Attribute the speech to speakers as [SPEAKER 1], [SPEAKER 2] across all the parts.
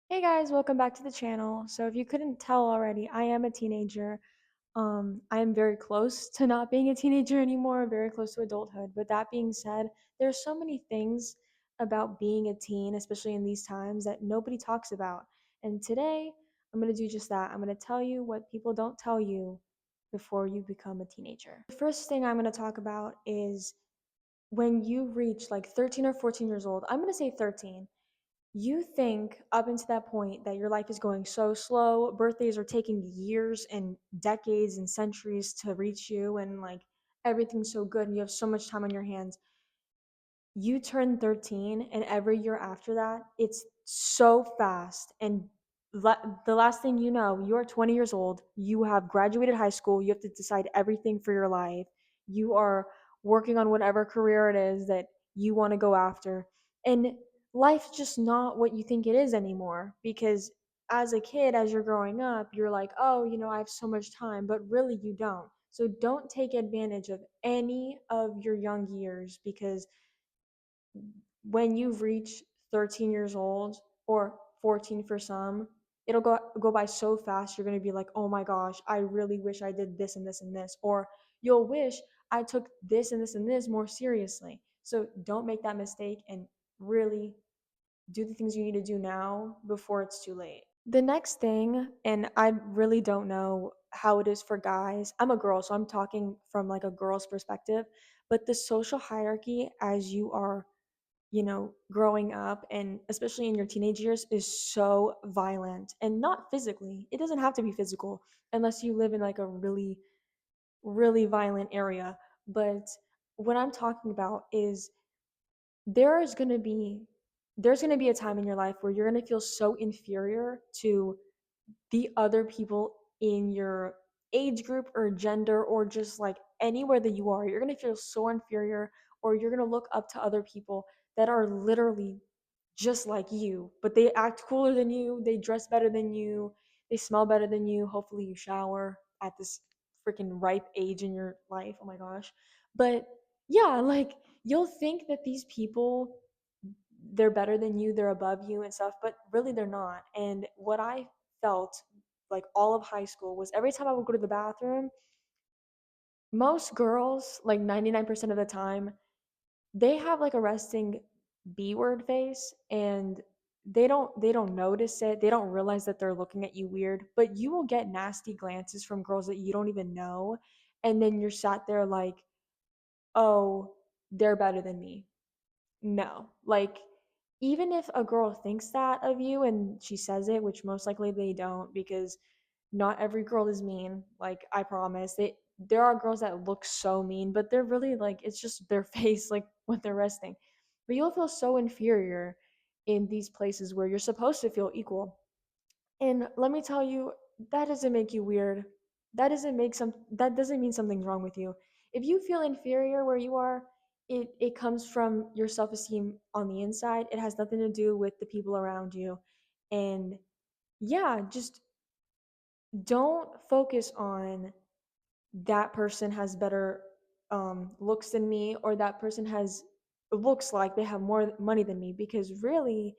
[SPEAKER 1] Hey guys, welcome back to the channel. So if you couldn't tell already, I am a teenager. I am very close to not being a teenager anymore, very close to adulthood. But that being said, there's so many things about being a teen, especially in these times, that nobody talks about. And today, I'm going to do just that. I'm going to tell you what people don't tell you before you become a teenager. The first thing I'm going to talk about is when you reach like 13 or 14 years old. I'm going to say 13. You think up until that point that your life is going so slow, birthdays are taking years and decades and centuries to reach you, and like everything's so good and you have so much time on your hands. You turn 13, and every year after that, it's so fast. And the last thing you know, you're 20 years old, you have graduated high school, you have to decide everything for your life. You are working on whatever career it is that you want to go after. And life's just not what you think it is anymore because as a kid, as you're growing up, you're like, oh, I have so much time, but really you don't. So don't take advantage of any of your young years because when you reach 13 years old or 14 for some, it'll go by so fast. You're going to be like, "Oh my gosh, I really wish I did this and this and this." Or you'll wish I took this and this and this more seriously. So don't make that mistake and really do the things you need to do now before it's too late. The next thing, and I really don't know how it is for guys. I'm a girl, so I'm talking from like a girl's perspective, but the social hierarchy as you are growing up and especially in your teenage years is so violent and not physically. It doesn't have to be physical unless you live in like a really, really violent area. But what I'm talking about is there is going to be there's going to be a time in your life where you're going to feel so inferior to the other people in your age group or gender or just like anywhere that you are. You're going to feel so inferior or you're going to look up to other people that are literally just like you, but they act cooler than you, they dress better than you, they smell better than you. Hopefully, you shower at this freaking ripe age in your life. Oh my gosh. But yeah, like you'll think that these people, they're better than you, they're above you and stuff, but really they're not. And what I felt like all of high school was every time I would go to the bathroom, most girls, like 99% of the time, they have like a resting B word face and they don't notice it. They don't realize that they're looking at you weird, but you will get nasty glances from girls that you don't even know. And then you're sat there like, oh, they're better than me. No. Like, even if a girl thinks that of you and she says it, which most likely they don't, because not every girl is mean. Like, I promise. There are girls that look so mean, but they're really like it's just their face, like when they're resting. But you'll feel so inferior in these places where you're supposed to feel equal. And let me tell you, that doesn't make you weird. That doesn't mean something's wrong with you. If you feel inferior where you are, it comes from your self-esteem on the inside. It has nothing to do with the people around you. And yeah, just don't focus on that person has better looks than me or that person has looks like they have more money than me because really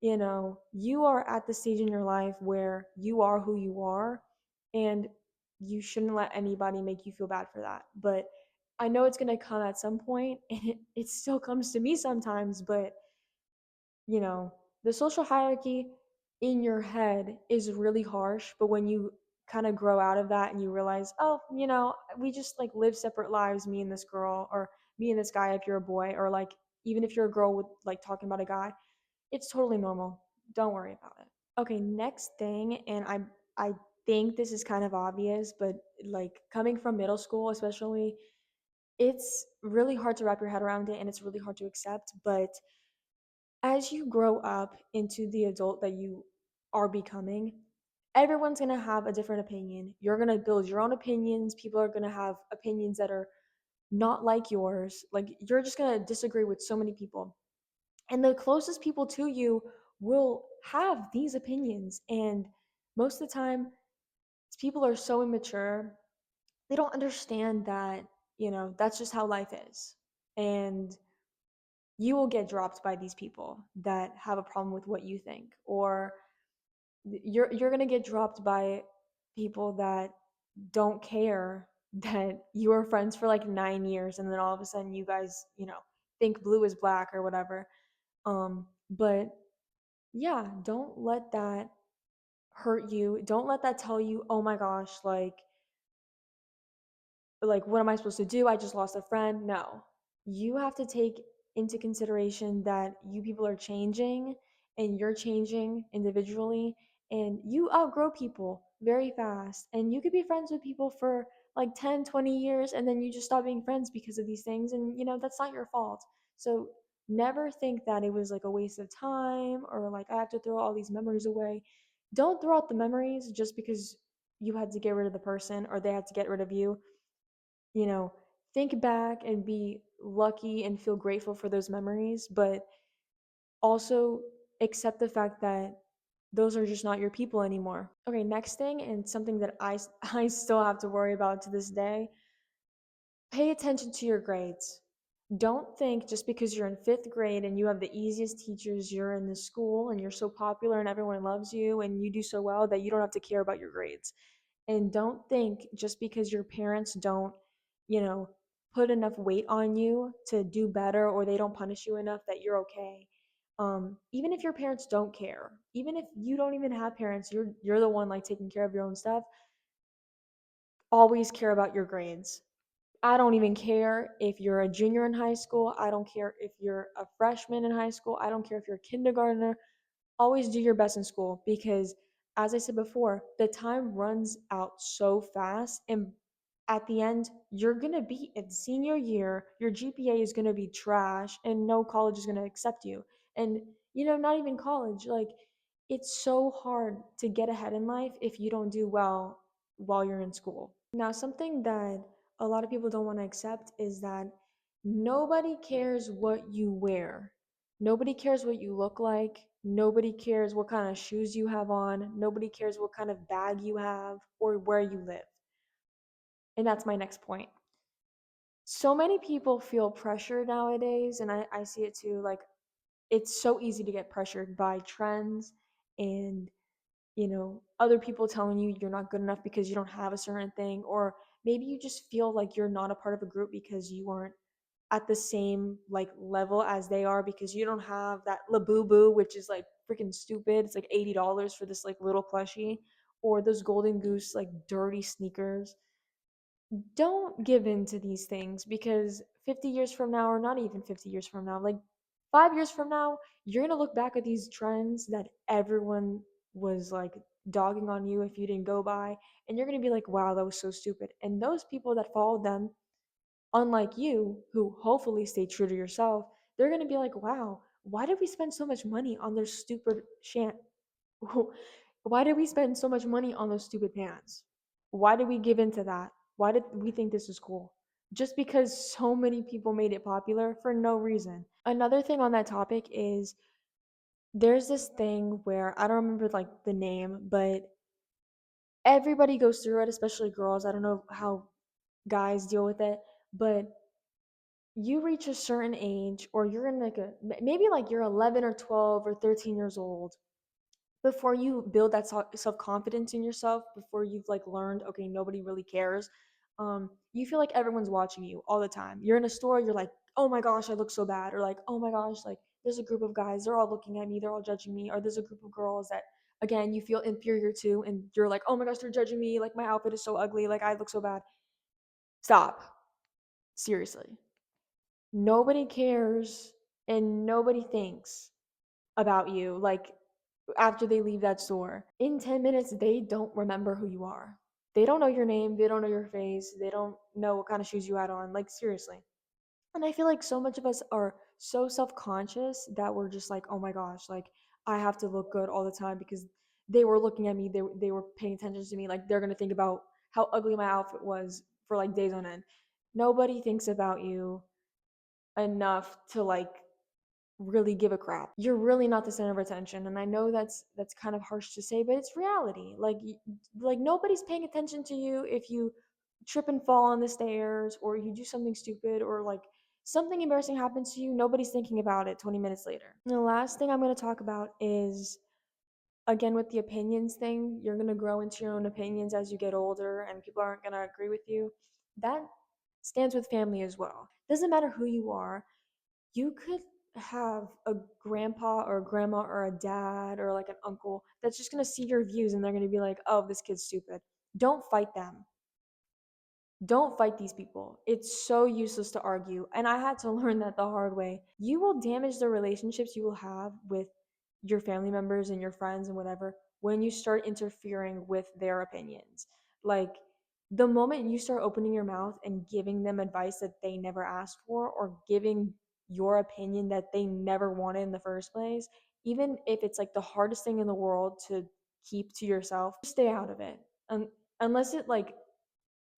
[SPEAKER 1] you are at the stage in your life where you are who you are, and you shouldn't let anybody make you feel bad for that. But I know it's going to come at some point, and it still comes to me sometimes, but you know, the social hierarchy in your head is really harsh, but when you kind of grow out of that and you realize, oh, we just like live separate lives, me and this girl, or me and this guy if you're a boy, or like even if you're a girl with like talking about a guy, it's totally normal. Don't worry about it. Okay, next thing, and I think this is kind of obvious, but like coming from middle school especially, it's really hard to wrap your head around it and it's really hard to accept, but as you grow up into the adult that you are becoming, everyone's going to have a different opinion. You're going to build your own opinions. People are going to have opinions that are not like yours. Like you're just going to disagree with so many people. And the closest people to you will have these opinions. And most of the time, people are so immature, they don't understand that, that's just how life is. And you will get dropped by these people that have a problem with what you think. Or you're going to get dropped by people that don't care that you were friends for like 9 years, and then all of a sudden you guys, think blue is black or whatever. But yeah, don't let that hurt you. Don't let that tell you, "Oh my gosh, what am I supposed to do? I just lost a friend." No. You have to take into consideration that you people are changing and you're changing individually, and you outgrow people very fast. And you could be friends with people for like 10, 20 years, and then you just stop being friends because of these things, and that's not your fault. So never think that it was like a waste of time, or like I have to throw all these memories away. Don't throw out the memories just because you had to get rid of the person or they had to get rid of you. you know, think back and be lucky and feel grateful for those memories, but also accept the fact that those are just not your people anymore. Okay, next thing, and something that I still have to worry about to this day, pay attention to your grades. Don't think just because you're in fifth grade and you have the easiest teachers, you're in the school and you're so popular and everyone loves you and you do so well that you don't have to care about your grades. And don't think just because your parents don't, you know, put enough weight on you to do better, or they don't punish you enough, that you're okay. Even if your parents don't care, even if you don't even have parents, you're the one like taking care of your own stuff. Always care about your grades. I don't even care if you're a junior in high school. I don't care if you're a freshman in high school. I don't care if you're a kindergartner. Always do your best in school, because, as I said before, the time runs out so fast. And at the end, you're going to be in senior year, your GPA is going to be trash, and no college is going to accept you. And, not even college. Like, it's so hard to get ahead in life if you don't do well while you're in school. Now, something that a lot of people don't want to accept is that nobody cares what you wear. Nobody cares what you look like. Nobody cares what kind of shoes you have on. Nobody cares what kind of bag you have or where you live. And that's my next point. So many people feel pressure nowadays, and I see it too. Like, it's so easy to get pressured by trends and other people telling you you're not good enough because you don't have a certain thing, or maybe you just feel like you're not a part of a group because you aren't at the same like level as they are, because you don't have that Labubu, which is like freaking stupid. It's like $80 for this like little plushie, or those Golden Goose like dirty sneakers. Don't give in to these things, because 50 years from now, or not even 50 years from now, like 5 years from now, you're going to look back at these trends that everyone was like dogging on you if you didn't go by, and you're going to be like, wow, that was so stupid. And those people that followed them, unlike you, who hopefully stay true to yourself, they're going to be like, wow, why did we spend so much money on their stupid why did we spend so much money on those stupid pants? Why did we give into that? Why did we think this is cool? Just because so many people made it popular for no reason. Another thing on that topic is, there's this thing where I don't remember like the name, but everybody goes through it, especially girls. I don't know how guys deal with it, but you reach a certain age, or you're in like maybe like you're 11 or 12 or 13 years old, before you build that self-confidence in yourself, before you've like learned, okay, nobody really cares. You feel like everyone's watching you all the time. You're in a store, you're like, oh my gosh, I look so bad, or like, oh my gosh, like there's a group of guys, they're all looking at me, they're all judging me, or there's a group of girls that, again, you feel inferior to, and you're like, oh my gosh, they're judging me, like my outfit is so ugly, like I look so bad. Stop. Seriously. Nobody cares and nobody thinks about you like after they leave that store. In 10 minutes, they don't remember who you are. They don't know your name, they don't know your face, they don't know what kind of shoes you had on. Like, seriously. And I feel like so much of us are so self-conscious that we're just like, oh my gosh, like I have to look good all the time because they were looking at me, they were paying attention to me, like they're gonna think about how ugly my outfit was for like days on end. Nobody thinks about you enough to like really give a crap. You're really not the center of attention, and I know that's kind of harsh to say, but it's reality. Like nobody's paying attention to you if you trip and fall on the stairs, or you do something stupid, or like something embarrassing happens to you. Nobody's thinking about it 20 minutes later. And the last thing I'm going to talk about is again, with the opinions thing, you're going to grow into your own opinions as you get older, and people aren't going to agree with you. That stands with family as well. Doesn't matter who you are. You could have a grandpa or a grandma or a dad or like an uncle that's just going to see your views and they're going to be like, oh, this kid's stupid. Don't fight them. Don't fight these people. It's so useless to argue. And I had to learn that the hard way. You will damage the relationships you will have with your family members and your friends and whatever when you start interfering with their opinions. Like, the moment you start opening your mouth and giving them advice that they never asked for, or giving your opinion that they never wanted in the first place, even if it's like the hardest thing in the world to keep to yourself, stay out of it. Unless it like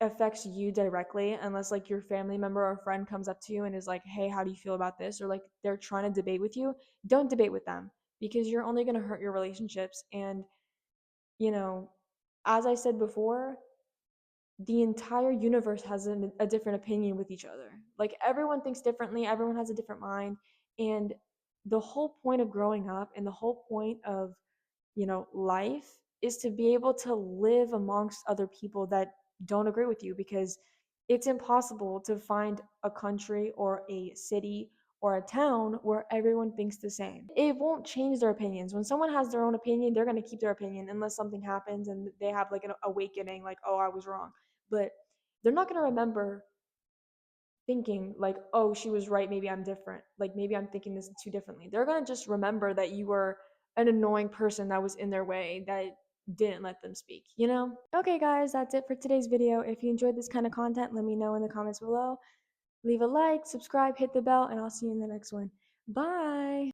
[SPEAKER 1] affects you directly, unless like your family member or friend comes up to you and is like, hey, how do you feel about this, or like they're trying to debate with you. Don't debate with them, because you're only going to hurt your relationships. And you know, as I said before, the entire universe has a different opinion with each other. Like, everyone thinks differently, everyone has a different mind. And the whole point of growing up and the whole point of, life is to be able to live amongst other people that don't agree with you, because it's impossible to find a country or a city or a town where everyone thinks the same. It won't change their opinions. When someone has their own opinion, they're going to keep their opinion unless something happens and they have like an awakening, like, oh, I was wrong. But they're not going to remember thinking like, oh, she was right, maybe I'm different, like maybe I'm thinking this too differently. They're going to just remember that you were an annoying person that was in their way, that didn't let them speak. Okay guys, that's it for today's video. If you enjoyed this kind of content, let me know in the comments below. Leave a like, subscribe, hit the bell, and I'll see you in the next one. Bye.